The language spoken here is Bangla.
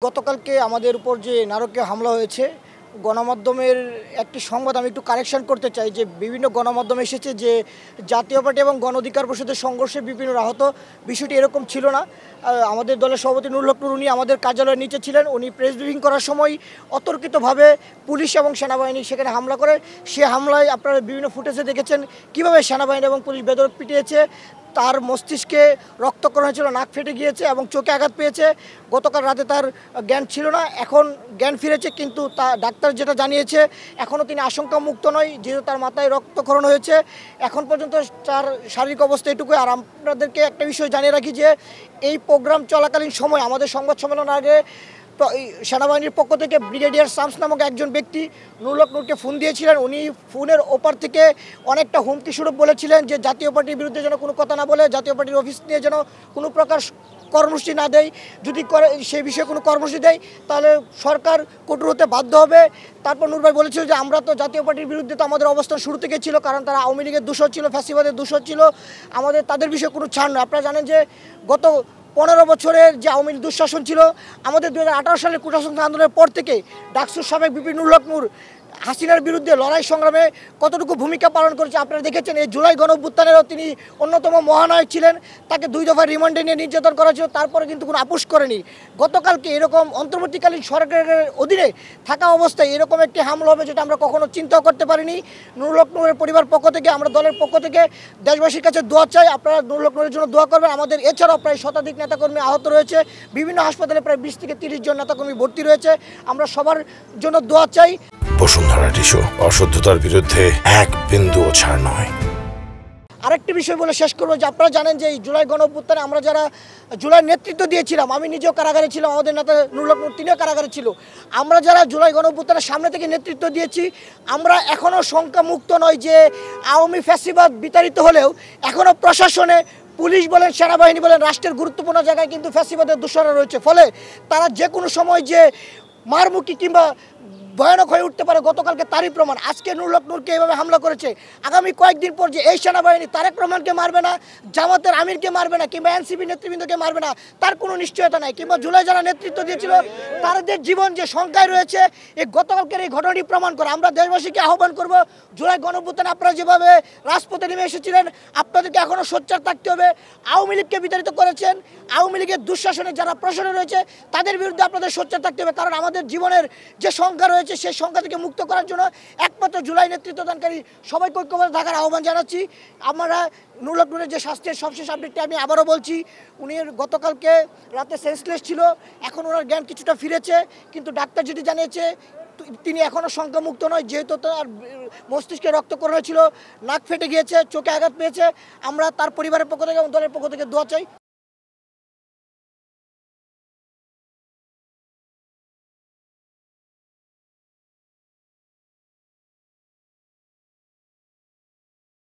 গতকালকে আমাদের উপর যে নারকীয় হামলা হয়েছে, গণমাধ্যমের একটি সংবাদ আমি একটু কারেকশন করতে চাই যে বিভিন্ন গণমাধ্যমে এসেছে যে জাতীয় পার্টি এবং গণ অধিকার পরিষদের সংঘর্ষে বিভিন্ন আহত। বিষয়টি এরকম ছিল না। আমাদের দলের সভাপতি নুরুল হক নূর উনি আমাদের কার্যালয়ের নিচে ছিলেন। উনি প্রেস ব্রিফিং করার সময় অতর্কিতভাবে পুলিশ এবং সেনাবাহিনী সেখানে হামলা করে। সে হামলায় আপনারা বিভিন্ন ফুটেজে দেখেছেন কীভাবে সেনাবাহিনী এবং পুলিশ বেধড়ক পিটিয়েছে। তার মস্তিষ্কে রক্তক্ষরণ হয়েছিল, নাক ফেটে গিয়েছে এবং চোখে আঘাত পেয়েছে। গতকাল রাতে তার জ্ঞান ছিল না, এখন জ্ঞান ফিরেছে, কিন্তু তা ডাক্তার যেটা জানিয়েছে এখনও তিনি আশঙ্কামুক্ত নয়, যেহেতু তার মাথায় রক্তক্ষরণ হয়েছে। এখন পর্যন্ত তার শারীরিক অবস্থা এটুকুই। আর আপনাদেরকে একটা বিষয় জানিয়ে রাখি যে এই প্রোগ্রাম চলাকালীন সময় আমাদের সংবাদ সম্মেলন আগে সেনাবাহিনীর পক্ষ থেকে ব্রিগেডিয়ার শামস নামক একজন ব্যক্তি নুরুল হক নূরকে ফোন দিয়েছিলেন। উনি ফোনের ওপার থেকে অনেকটা হুমকি স্বরূপ বলেছিলেন যে জাতীয় পার্টির বিরুদ্ধে যেন কোনো কথা না বলে, জাতীয় পার্টির অফিস নিয়ে যেন কোনো প্রকার কর্মসূচি না দেয়। যদি করে সেই বিষয়ে কোনো কর্মসূচি দেয় তাহলে সরকার কঠোর হতে বাধ্য হবে। তারপর নূর ভাই বলেছিল যে আমরা তো জাতীয় পার্টির বিরুদ্ধে তো আমাদের অবস্থান শুরু থেকে ছিল, কারণ তারা আওয়ামী লীগের দূষণ ছিল, ফ্যাসিবাদের দূষণ ছিল, আমাদের তাদের বিষয়ে কোনো ছাড় নয়। আপনারা জানেন যে গত 15 বছরের যে আওয়ামী লীগ দুঃশাসন ছিল, আমাদের 2018 সালের কোটা সংস্কার আন্দোলনের পর থেকে ডাকসুর সাবেক বিপি নুরুল হক নূর হাসিনার বিরুদ্ধে লড়াই সংগ্রামে কতটুকু ভূমিকা পালন করেছে আপনারা দেখেছেন। এই জুলাই গণঅভ্যুত্থানেরও তিনি অন্যতম মহানায়ক ছিলেন। তাকে 2 দফা রিমান্ডে নিয়ে নির্যাতন করা ছিল, তারপরে কিন্তু কোনো আপোষ করেনি। গতকালকে এরকম অন্তর্বর্তীকালীন সরকারের অধীনে থাকা অবস্থায় এরকম একটি হামলা হবে যেটা আমরা কখনো চিন্তাও করতে পারিনি। নুরুল হক নূরের পরিবার পক্ষ থেকে, আমরা দলের পক্ষ থেকে দেশবাসীর কাছে দোয়া চাই, আপনারা নুরুল হক নূরের জন্য দোয়া করবেন। আমাদের এছাড়াও প্রায় শতাধিক নেতাকর্মী আহত রয়েছে, বিভিন্ন হাসপাতালে প্রায় 20 থেকে 30 জন নেতাকর্মী ভর্তি রয়েছে। আমরা সবার জন্য দোয়া চাই। বসুন্ধরা টিস্যু, অশুদ্ধতার বিরুদ্ধে এক বিন্দুও ছাড় নয়। আরেকটি বিষয় বলে শেষ করবো যে আপনারা জানেন যে এই জুলাই গণঅভ্যুত্থানে আমরা যারা জুলাই নেতৃত্ব দিয়েছিলাম, আমি নিজেও কারাগারে ছিলাম, আমাদের নেতা নুরুল হক নূর তিনিও কারাগারে ছিল। আমরা যারা জুলাই গণঅভ্যুত্থানের সামনে থেকে নেতৃত্ব দিয়েছি, আমরা এখনও শঙ্কামুক্ত নয় যে আওয়ামী ফ্যাসিবাদ বিতাড়িত হলেও এখনও প্রশাসনে পুলিশ বলেন, সেনাবাহিনী বলেন, রাষ্ট্রের গুরুত্বপূর্ণ জায়গায় কিন্তু ফ্যাসিবাদের দূষণা রয়েছে। ফলে তারা যে কোনো সময় যে মারমুখী কিংবা ভয়ানক হয়ে উঠতে পারে। গতকালকে তারই প্রমাণ। আজকে নুরুল হক নূরকে এভাবে হামলা করেছে, আগামী কয়েকদিন পর যে এই সেনাবাহিনী তারেক রহমানকে মারবে না, জামাতের আমিরকে মারবে না, কিংবা এনসিপি নেতৃবৃন্দকে মারবে না, তার কোনো নিশ্চয়তা নাই। কিংবা জুলাই যারা নেতৃত্ব দিয়েছিল তাদের জীবন যে শঙ্কায় রয়েছে, এই গতকালকের এই ঘটনাটি প্রমাণ করে। আমরা দেশবাসীকে আহ্বান করব, জুলাই গণঅভ্যুত্থানে আপনারা যেভাবে রাজপথে নেমে এসেছিলেন, আপনাদেরকে এখনও সোচ্চার থাকতে হবে। আওয়ামী লীগকে বিতাড়িত করেছেন, আওয়ামী লীগের দুঃশাসনে যারা প্রশাসনে রয়েছে তাদের বিরুদ্ধে আপনাদের সোচ্চার থাকতে হবে, কারণ আমাদের জীবনের যে সংখ্যা রয়েছে সেই সংখ্যা থেকে মুক্ত করার জন্য একমাত্র জুলাই নেতৃত্বদানকারী সবাইকে ঐক্যবদ্ধ থাকার আহ্বান জানাচ্ছি। আমরা নুরুল হক নূরের যে স্বাস্থ্যের সবশেষ আপডেটটি আমি আবারও বলছি, উনি গতকালকে রাতে সেন্সলেস ছিল, এখন ওনার জ্ঞান কিছুটা ফিরেছে, কিন্তু ডাক্তার যেটি জানিয়েছে তিনি এখনও শঙ্কামুক্ত নয়, যেহেতু তার মস্তিষ্কে রক্তক্ষরণ হয়েছিল, নাক ফেটে গিয়েছে, চোখে আঘাত পেয়েছে। আমরা তার পরিবারের পক্ষ থেকে এবং দলের পক্ষ থেকে দোয়া চাই।